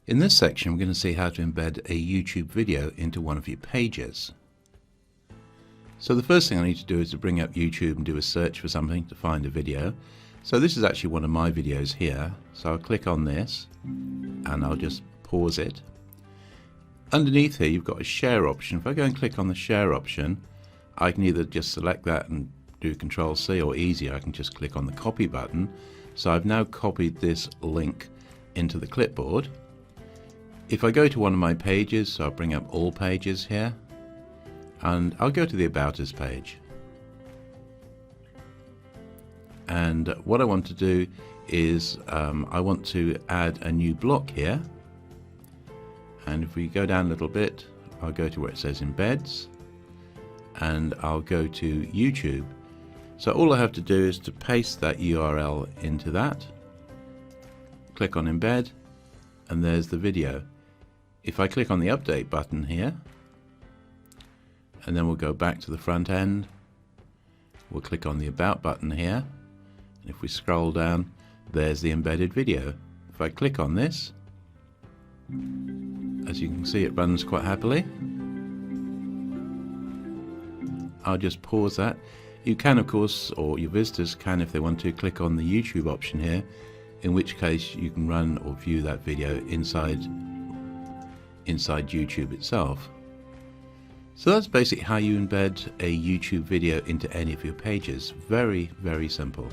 In this section we're going to see how to embed a YouTube video into one of your pages. So the first thing I need to do is to bring up YouTube and do a search for something to find a video. So this is actually one of my videos here. So I'll click on this and I'll just pause it. Underneath here you've got a share option. If I go and click on the share option, I can either just select that and do Control C, or easier I can just click on the copy button. So I've now copied this link into the clipboard. If I go to one of my pages, so I'll bring up all pages here, and I'll go to the About Us page. And what I want to do is I want to add a new block here. And if we go down a little bit, I'll go to where it says Embeds, and I'll go to YouTube. So all I have to do is to paste that URL into that, click on Embed, and there's the video. If I click on the Update button here, and then we'll go back to the front end, we'll click on the About button here, and if we scroll down, there's the embedded video. If I click on this, as you can see, it runs quite happily. I'll just pause that. You can, of course, or your visitors can, if they want to, click on the YouTube option here, in which case you can run or view that video inside YouTube itself. So that's basically how you embed a YouTube video into any of your pages. Very, very simple.